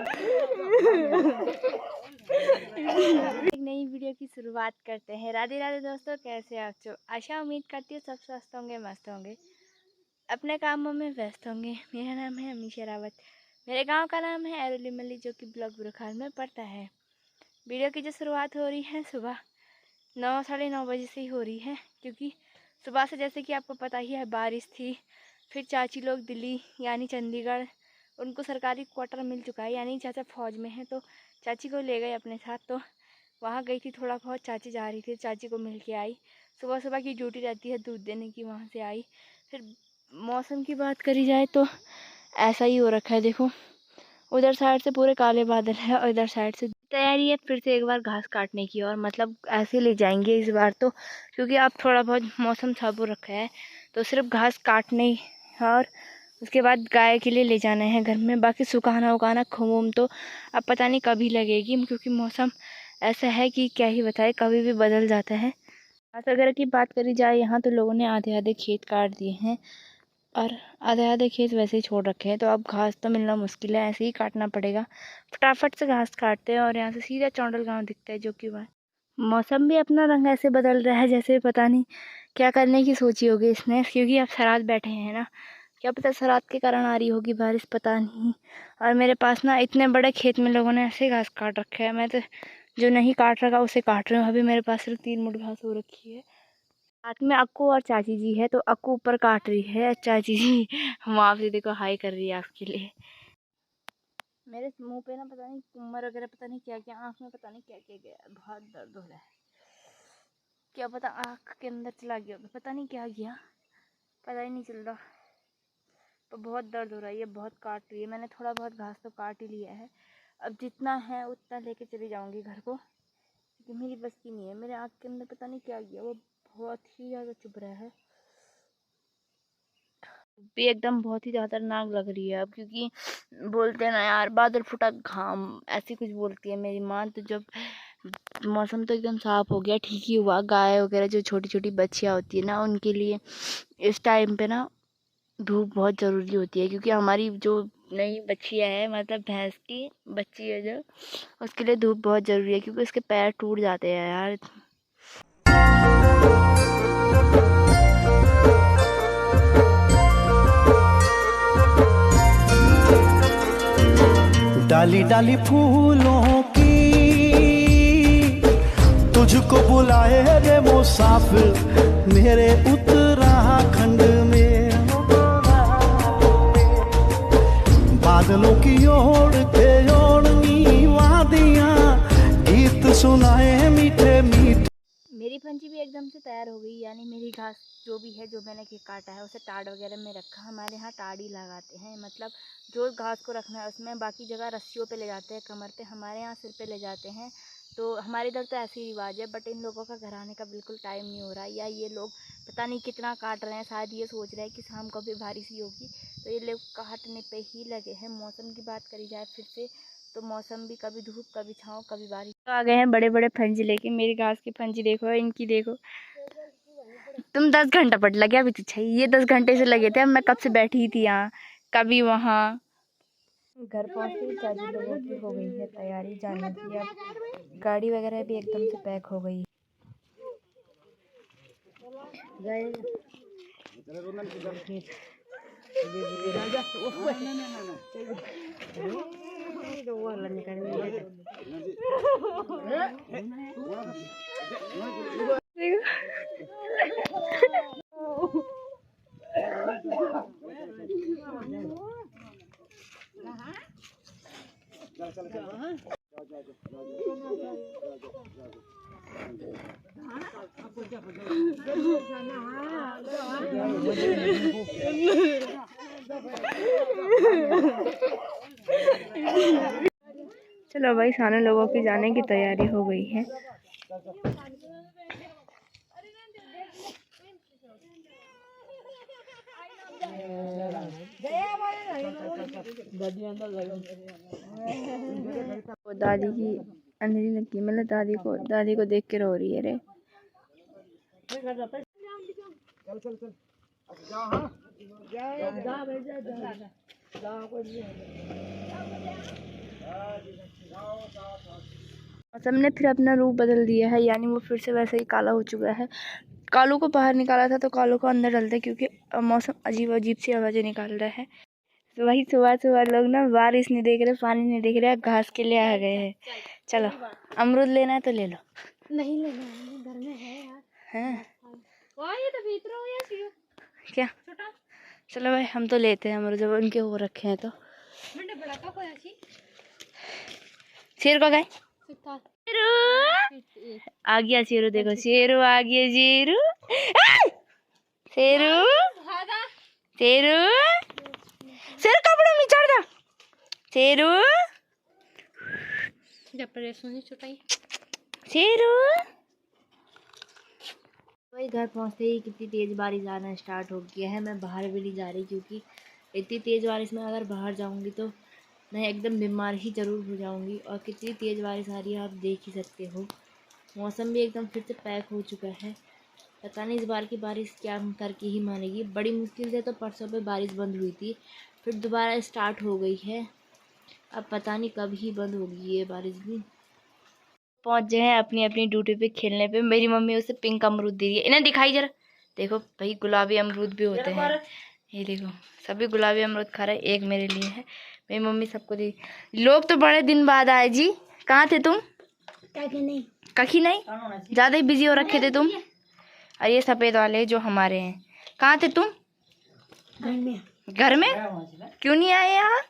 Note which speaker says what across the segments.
Speaker 1: एक नई वीडियो की शुरुआत करते हैं। राधे राधे दोस्तों, कैसे आप सब? आशा उम्मीद करती हूँ सब स्वस्थ होंगे, मस्त होंगे, अपने कामों में व्यस्त होंगे। मेरा नाम है अमीशा रावत। मेरे गांव का नाम है एरोली मल्ली, जो कि ब्लॉक बुरखाल में पड़ता है। वीडियो की जो शुरुआत हो रही है सुबह 9 साढ़े 9 बजे से ही हो रही है, क्योंकि सुबह से जैसे कि आपको पता ही है बारिश थी। फिर चाची लोग दिल्ली यानी चंडीगढ़, उनको सरकारी क्वार्टर मिल चुका है, यानी चाचा फौज में है, तो चाची को ले गए अपने साथ। तो वहाँ गई थी, थोड़ा बहुत चाची जा रही थी, चाची को मिल के आई। सुबह सुबह की ड्यूटी रहती है दूध देने की, वहाँ से आई। फिर मौसम की बात करी जाए तो ऐसा ही हो रखा है, देखो उधर साइड से पूरे काले बादल है और इधर साइड से तैयारी है फिर से एक बार घास काटने की। और मतलब ऐसे ले जाएंगे इस बार तो, क्योंकि अब थोड़ा बहुत मौसम साफ हो रखा है, तो सिर्फ घास काटने और उसके बाद गाय के लिए ले जाना है घर में। बाकी सुखाना उखाना खूम तो अब पता नहीं कभी लगेगी, क्योंकि मौसम ऐसा है कि क्या ही बताए, कभी भी बदल जाता है। घास वगैरह की बात करी जाए यहाँ तो लोगों ने आधे आधे खेत काट दिए हैं और आधे आधे खेत वैसे ही छोड़ रखे हैं, तो अब घास तो मिलना मुश्किल है, ऐसे ही काटना पड़ेगा। फटाफट से घास काटते हैं और यहाँ से सीधा चौंडल गांव दिखता है, जो कि वह मौसम भी अपना रंग ऐसे बदल रहा है जैसे पता नहीं क्या करने की सोची होगी इसने, क्योंकि अब सराद बैठे हैं ना, क्या पता सराद के कारण आ रही होगी बारिश, पता नहीं। और मेरे पास ना इतने बड़े खेत में लोगों ने ऐसे घास काट रखे है, मैं तो जो नहीं काट रखा उसे काट रही हूँ। अभी मेरे पास सिर्फ 3 मुठ घास हो रखी है। साथ में अक्कू और चाची जी है, तो अक्कू ऊपर काट रही है, चाची जी वहाँ से देखो हाई कर रही है आपके लिए। मेरे मुंह पे ना पता नहीं उम्र वगैरह, पता नहीं क्या क्या, आँख में पता नहीं क्या क्या गया, बहुत दर्द हो रहा है। क्या पता आँख के अंदर चला गया, पता नहीं क्या गया, पता ही नहीं चल रहा। तो बहुत दर्द हो रहा है, ये बहुत काट रही है। मैंने थोड़ा बहुत घास तो काट ही लिया है, अब जितना है उतना लेके चली जाऊंगी घर को, क्योंकि मेरी बस की नहीं है। मेरे आँख के अंदर पता नहीं क्या गया, वो बहुत ही ज़्यादा चुभ रहा है, भी एकदम बहुत ही ज़्यादा नाक लग रही है अब, क्योंकि बोलते हैं ना यार बादल फुटा घाम, ऐसी कुछ बोलती है मेरी माँ। तो जब मौसम तो एकदम साफ हो गया, ठीक ही हुआ, गाय वगैरह जो छोटी छोटी बच्चियाँ होती है ना, उनके लिए इस टाइम पे ना धूप बहुत ज़रूरी होती है, क्योंकि हमारी जो नई बच्चियाँ है, मतलब भैंस की बच्ची है जो, उसके लिए धूप बहुत ज़रूरी है, क्योंकि उसके पैर टूट जाते हैं यार।
Speaker 2: डाली डाली फूलों की तुझको बुलाए रे मुसाफिर मेरे उत्तराखंड में। बादलों की ओर के ओढ़नी वादियां गीत सुनाए मीठे मीठे।
Speaker 1: मेरी पंची भी एकदम से तैयार हो गई, यानी मेरी घास जो भी है, जो मैंने काटा है उसे टाड़ वगैरह में रखा। हमारे यहाँ टाड़ी लगाते हैं, मतलब जो घास को रखना है उसमें, बाकी जगह रस्सियों पे ले जाते हैं, कमर पे, हमारे यहाँ सिर पे ले जाते हैं। तो हमारे इधर तो ऐसे ही रिवाज है, बट इन लोगों का घर आने का बिल्कुल टाइम नहीं हो रहा है, या ये लोग पता नहीं कितना काट रहे हैं, शायद ये सोच रहे हैं कि शाम को भी बारिश ही होगी, तो ये लोग काटने पे ही लगे हैं। मौसम की बात करी जाए फिर से, तो मौसम भी कभी धूप कभी छाँव कभी बारिश। तो आ गए हैं बड़े बड़े फंजी लेके। मेरी घास की फंजी देखो, इनकी देखो। तुम 10 घंटा पट लगे अभी तो, ये 10 घंटे से लगे थे, अब मैं कब से बैठी थी यहाँ, कभी वहाँ। घर पहुँचते ही चाची लोगों की हो गई है तैयारी जाने की, अब गाड़ी वगैरह भी एकदम से पैक हो गई। चलो भाई, सारे लोगों की जाने की तैयारी हो गई है। वो दादी की अंधेरी लगती है, मतलब दादी को देख के रो रही है रे। सबने फिर अपना रूप बदल दिया है, यानी वो फिर से वैसे ही काला हो चुका है। कालू को बाहर निकाला था तो कालू को अंदर डालते, क्योंकि मौसम अजीब अजीब सी आवाज़ें निकाल रहा है। तो वही सुबह सुबह लोग ना बारिश नहीं देख रहे, पानी नहीं देख रहे, घास के लिए आ गए हैं। चलो अमरूद लेना है तो ले लो।
Speaker 3: नहीं लेना है, घर में है यार।
Speaker 1: हैं
Speaker 3: ये तो भीतर हो या सियो
Speaker 1: क्या?
Speaker 3: छोटा
Speaker 1: चलो भाई हम तो लेते हैं अमरूद, जब उनके हो रखे हैं तो।
Speaker 3: मंडे बड़ा का कोई अच्छी
Speaker 1: शेर को गए,
Speaker 3: सुता
Speaker 1: आ गया शेरू, देखो शेरू आ गया, शेरू शेरू शेरू शेरू कपड़ों में चढ़ जा, शेरू
Speaker 3: जब पर सुनी छोटा ही
Speaker 1: शेरू। वही घर पहुंचते ही कितनी तेज़ बारिश आना स्टार्ट हो गया है। मैं बाहर भी नहीं जा रही, क्योंकि इतनी तेज़ बारिश में अगर बाहर जाऊंगी तो मैं एकदम बीमार ही ज़रूर हो जाऊंगी। और कितनी तेज़ बारिश आ रही है आप देख ही सकते हो। मौसम भी एकदम फिर से पैक हो चुका है। पता नहीं इस बार की बारिश क्या करके ही मानेगी। बड़ी मुश्किल से तो परसों पे बारिश बंद हुई थी, फिर दोबारा स्टार्ट हो गई है। अब पता नहीं कब ही बंद होगी ये बारिश भी। पहुंच गए हैं अपनी अपनी ड्यूटी पे खेलने पे। मेरी मम्मी उसे पिंक अमरूद दे रही है, इन्हें दिखाई जरा। देखो भाई गुलाबी अमरूद भी होते हैं, ये देखो सभी गुलाबी अमरूद खा रहे हैं। एक मेरे लिए है, मेरी मम्मी सबको दी। लोग तो बड़े दिन बाद आए जी, कहाँ थे तुम? कखी नहीं, ज़्यादा ही बिजी हो रखे थे तुम। और ये सफ़ेद वाले जो हमारे हैं, कहाँ थे तुम? घर में क्यों नहीं आए यहाँ?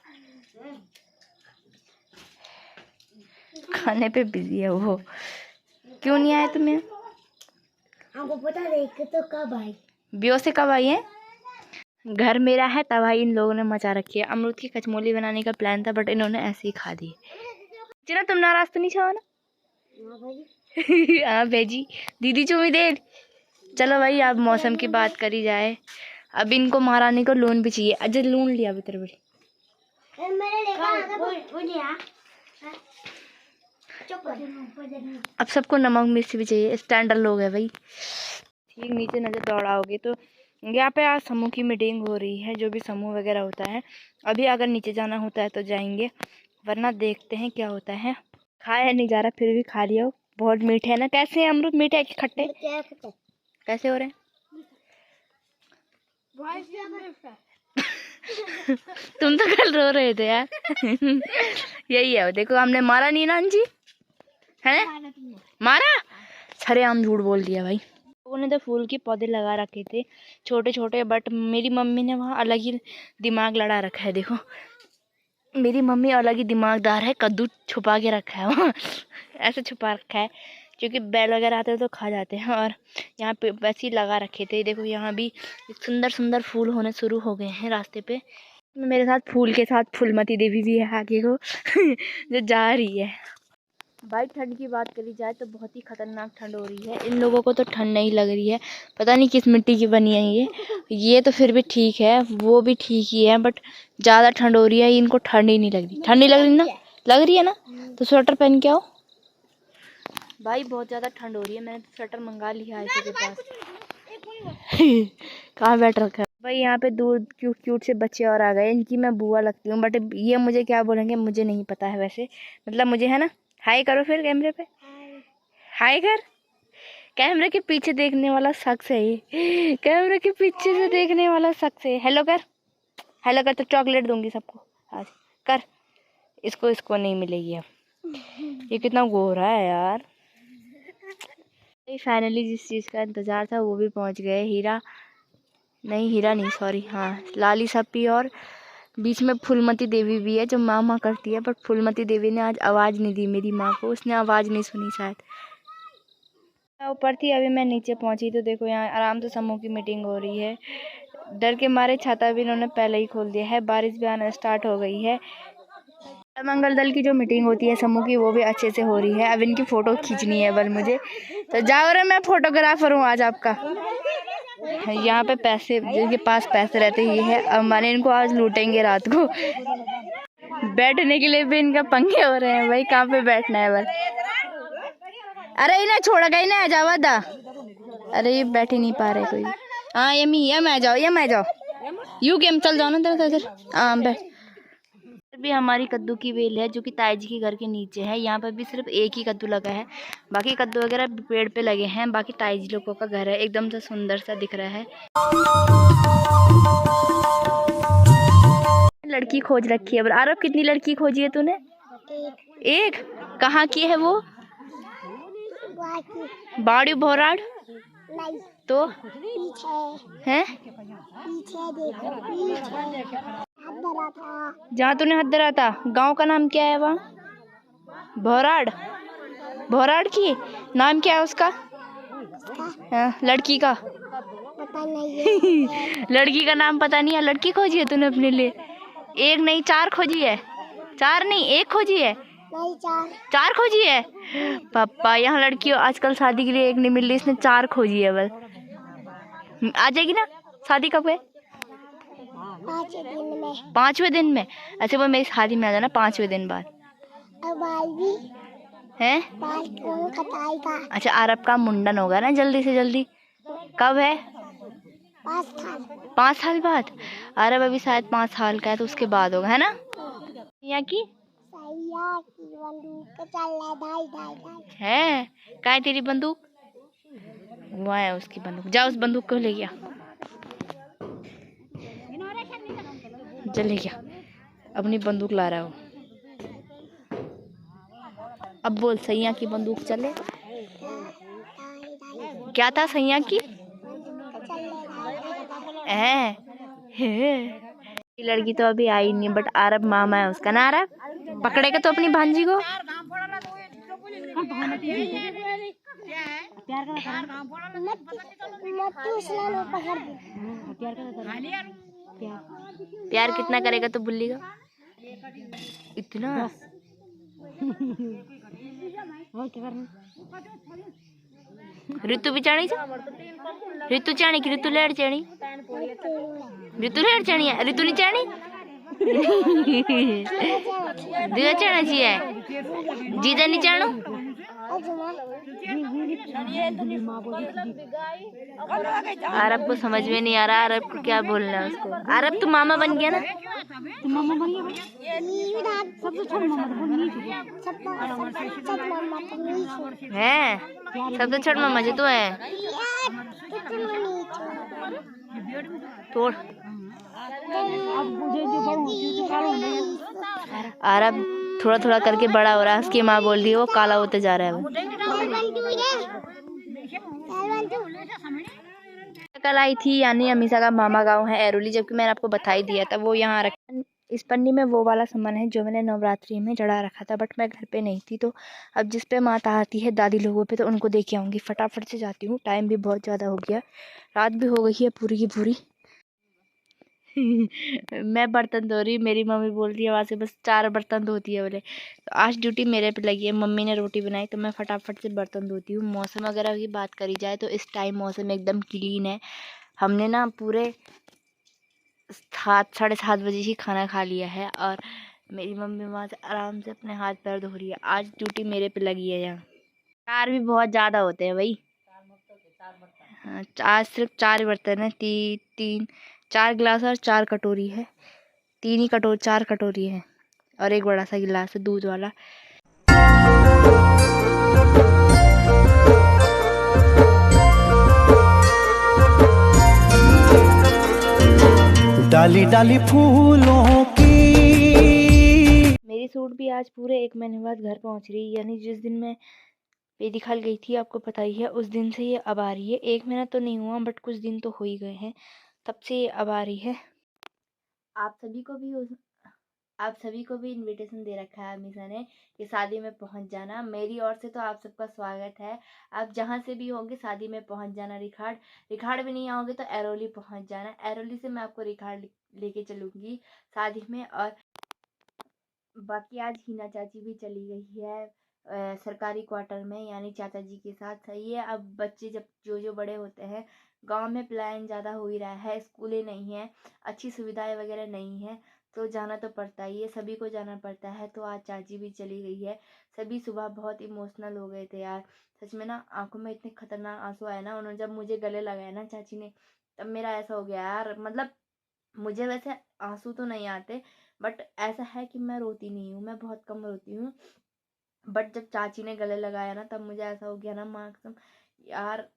Speaker 1: खाने पे बिजी है वो, क्यों नहीं आए तुम्हें?
Speaker 3: हमको पता नहीं तो कब आई,
Speaker 1: बियो से कब आई है? घर मेरा है तब आई। इन लोगों ने मचा रखी है। अमरूद की कचमोली बनाने का प्लान था, बट इन्होंने ऐसे ही खा दी। चलो तुम नाराज तो नहीं छाओ ना? हाँ भेजी दीदी चुमी दे। चलो भाई अब मौसम की बात करी जाए, अब इनको महारानी को लून भी चाहिए। अजय लून लिया भीतर बड़ी। अब सबको नमक मिर्च भी चाहिए, स्टैंडर्ड लोग है भाई। ठीक नीचे नजर दौड़ाओगे तो यहाँ पे आज समूह की मीटिंग हो रही है, जो भी समूह वगैरह होता है। अभी अगर नीचे जाना होता है तो जाएंगे, वरना देखते हैं क्या होता है। खाया नहीं जा रहा फिर भी खा लिया। बहुत मीठे है ना? कैसे हैं अमरूद, मीठे है कि खट्टे? कैसे हो रहे हैं? तुम तो कल रो रहे थे यार। यही है, देखो हमने मारा नहीं ना जी, है मारा? छरे आम झूठ बोल दिया भाई। लोगों ने तो फूल के पौधे लगा रखे थे छोटे छोटे, बट मेरी मम्मी ने वहाँ अलग ही दिमाग लड़ा रखा है। देखो मेरी मम्मी अलग ही दिमागदार है, कद्दू छुपा के रखा है वहाँ। ऐसे छुपा रखा है क्योंकि बैल वगैरह आते हैं तो खा जाते हैं। और यहाँ पे वैसे ही लगा रखे थे। देखो यहाँ भी सुंदर सुंदर फूल होने शुरू हो गए हैं रास्ते पे। मेरे साथ फूल के साथ फूलमती देवी भी है आगे को जो जा रही है। भाई ठंड की बात करी जाए तो बहुत ही खतरनाक ठंड हो रही है। इन लोगों को तो ठंड नहीं लग रही है, पता नहीं किस मिट्टी की बनी है ये तो फिर भी ठीक है, वो भी ठीक ही है, बट ज़्यादा ठंड हो रही है। इनको ठंड ही नहीं लग रही। ठंड नहीं लग रही ना? लग रही है ना? तो स्वेटर पहन के आओ भाई, बहुत ज़्यादा ठंड हो रही है। मैंने तो स्वेटर मंगा लिया है इसके पास। कहाँ बैठ रखा है भाई? यहाँ पे दूर क्यूट क्यूट से बच्चे और आ गए। इनकी मैं बुआ लगती हूँ, बट ये मुझे क्या बोलेंगे मुझे नहीं पता है। वैसे मतलब मुझे है ना। हाय करो फिर कैमरे पे, हाय कर। कैमरे के पीछे देखने वाला शख्स है ये, कैमरे के पीछे से देखने वाला शख्स है। हेलो कर, हेलो कर तो चॉकलेट दूंगी सबको आज। कर, इसको नहीं मिलेगी अब। ये कितना गोरा है यार। फाइनली जिस चीज़ का इंतज़ार था वो भी पहुंच गए। हीरा नहीं सॉरी, हाँ लाली सप्पी और बीच में फूलमती देवी भी है जो माँ करती है। बट फूलमती देवी ने आज आवाज़ नहीं दी मेरी माँ को, उसने आवाज़ नहीं सुनी शायद। ऊपर थी, अभी मैं नीचे पहुंची तो देखो यहाँ आराम से समूह की मीटिंग हो रही है। डर के मारे छाता भी इन्होंने पहले ही खोल दिया है। बारिश भी आना स्टार्ट हो गई है। मंगल दल की जो मीटिंग होती है समूह की, वो भी अच्छे से हो रही है। अब इनकी फ़ोटो खींचनी है बल मुझे, तो जाओ रे, मैं फोटोग्राफर हूँ आज आपका। यहाँ पे पैसे, जिनके पास पैसे रहते ये है, अब माने इनको आज लूटेंगे रात को। बैठने के लिए भी इनका पंगे हो रहे हैं भाई, कहाँ पे बैठना है बल। अरे इन्हें छोड़ा गई ना, जावा दा। अरे ये बैठ ही नहीं पा रहे कोई। हाँ यमी, ये मैं जाओ, ये मैं जाओ। यू गेम चल जाओ ना इधर। हाँ बैठ। भी हमारी कद्दू की बेल है जो कि ताई जी के घर के नीचे है। यहाँ पर भी सिर्फ एक ही कद्दू लगा है, बाकी कद्दू वगैरह पेड़ पे लगे हैं। बाकी ताई जी लोगों का घर है, एकदम से सुंदर सा दिख रहा है। लड़की खोज रखी है। आरब कितनी लड़की खोजी है तूने? एक। कहाँ की है वो? बाड़ी भोराड़ तो है जहाँ तूने हद रहा था। गांव का नाम क्या है वहाँ? भोराड़। भोराड़ की नाम क्या है उसका? हाँ, लड़की का
Speaker 3: पता नहीं है।
Speaker 1: लड़की का नाम पता नहीं है। लड़की खोजी है तूने अपने लिए? एक नहीं 4 खोजी है। 4 नहीं 1 खोजी है।
Speaker 3: नहीं 4
Speaker 1: 4 खोजी है। पापा यहाँ लड़की आजकल शादी के लिए एक नहीं मिल रही, इसने 4 खोजी है। बस आ जाएगी ना? शादी कब है?
Speaker 3: 5 दिन में।
Speaker 1: 5वें दिन में? अच्छा वो मेरी शादी में आ जाना 5वें दिन बाद।
Speaker 3: अब आएगी
Speaker 1: है?
Speaker 3: बाल कौन कटाएगा?
Speaker 1: अच्छा अरब का मुंडन होगा ना जल्दी से जल्दी। कब है?
Speaker 3: 5 साल।
Speaker 1: 5 साल बाद? अरब अभी शायद 5 साल का है तो उसके बाद होगा, है ना? यहाँ की
Speaker 3: सैया की बंदूक चल रहा ढाई ढाई ढाई
Speaker 1: है। क्या है तेरी बंदूक? वो है उसकी बंदूक। जा उस बंदूक को ले गया। चल ले गया, अपनी बंदूक ला रहा है वो। अब बोल सैया की बंदूक चले। क्या था सैया की? है ये लड़की तो अभी आई नहीं, बट अरब मामा है उसका ना। अरब पकड़ेगा तो अपनी भांजी को। प्यार कितना करेगा तो भूलेगा इतना। ऋतु भी चाणी ऋतु चाणी की ऋतु लेट चाणी है। ऋतु नहीं चाणी दिया चाणा चाहिए। जीजा नहीं चाणो। अरब को समझ में नहीं आ रहा अरब को क्या बोलना है उसको। अरब तू मामा बन गया ना? है सब तो छोड़ मामा जी तू है। तोड़ अरब थोड़ा थोड़ा करके बड़ा हो रहा है। उसकी माँ बोल रही है वो काला होते जा रहा है वो। कल आई थी यानी अमीषा का मामा गांव है एरोली, जबकि मैंने आपको बता ही दिया था। वो यहाँ रखा इस पन्नी में वो वाला सामान है जो मैंने नवरात्रि में चढ़ा रखा था, बट मैं घर पे नहीं थी। तो अब जिस पे माता आती है दादी लोगों पे तो उनको दे के आऊँगी। फटाफट से जाती हूँ, टाइम भी बहुत ज़्यादा हो गया, रात भी हो गई है पूरी की पूरी। मैं बर्तन धो रही, मेरी मम्मी बोल रही है वहाँ से बस 4 बर्तन धोती है बोले। तो आज ड्यूटी मेरे पे लगी है। मम्मी ने रोटी बनाई तो मैं फटाफट से बर्तन धोती हूँ। मौसम वगैरह की बात करी जाए तो इस टाइम मौसम एकदम क्लीन है। हमने ना पूरे 7 साढ़े 7 बजे ही खाना खा लिया है और मेरी मम्मी वहाँ से आराम से अपने हाथ पैर धो रही है। आज ड्यूटी मेरे पे लगी है यहाँ। 4 भी बहुत ज़्यादा होते हैं भाई। हाँ आज सिर्फ 4 बर्तन है। 4 गिलास और 4 कटोरी है। 4 कटोरी है और एक बड़ा सा गिलास है दूध वाला।
Speaker 2: डाली डाली फूलों की।
Speaker 1: मेरी सूट भी आज पूरे 1 महीने बाद घर पहुंच रही है। यानी जिस दिन मैं बेदखल गई थी आपको पता ही है, उस दिन से ये अब आ रही है। 1 महीना तो नहीं हुआ बट कुछ दिन तो हो ही गए हैं, तब से ये अब आ रही है। आप सभी को भी इनविटेशन दे रखा है अमीषा ने कि शादी में पहुंच जाना। मेरी ओर से तो आप सबका स्वागत है। आप जहां से भी होंगे शादी में पहुंच जाना। रिखाड़ भी नहीं आओगे तो एरोली पहुंच जाना। एरोली से मैं आपको रिखाड़ लेके चलूंगी शादी में। और बाकी आज हिना चाची भी चली गई है सरकारी क्वार्टर में, यानी चाचा जी के साथ। सही है, अब बच्चे जब जो बड़े होते हैं, गांव में पलायन ज़्यादा हो ही रहा है। स्कूलें नहीं हैं, अच्छी सुविधाएं वगैरह नहीं है, तो जाना तो पड़ता ही है, सभी को जाना पड़ता है। तो आज चाची भी चली गई है। सभी सुबह बहुत इमोशनल हो गए थे यार, सच में ना। आंखों में इतने खतरनाक आंसू आए ना, उन्होंने जब मुझे गले लगाया ना चाची ने, तब मेरा ऐसा हो गया यार। मतलब मुझे वैसे आंसू तो नहीं आते बट ऐसा है कि मैं रोती नहीं हूँ, मैं बहुत कम रोती हूँ। बट जब चाची ने गले लगाया ना, तब मुझे ऐसा हो गया ना, माँ कसम यार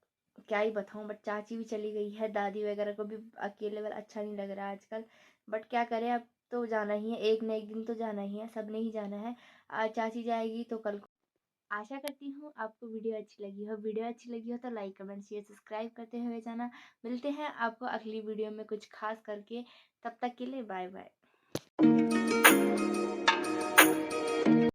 Speaker 1: क्या ही बताऊँ। बट चाची भी चली गई है, दादी वगैरह को भी अकेले वाला अच्छा नहीं लग रहा है आजकल। बट क्या करें, अब तो जाना ही है, एक न एक दिन तो जाना ही है, सब ने ही जाना है। आज चाची जाएगी तो कल को। आशा करती हूँ आपको वीडियो अच्छी लगी हो। वीडियो अच्छी लगी हो तो लाइक कमेंट शेयर सब्सक्राइब करते हुए जाना। मिलते हैं आपको अगली वीडियो में कुछ खास करके। तब तक के लिए बाय बाय।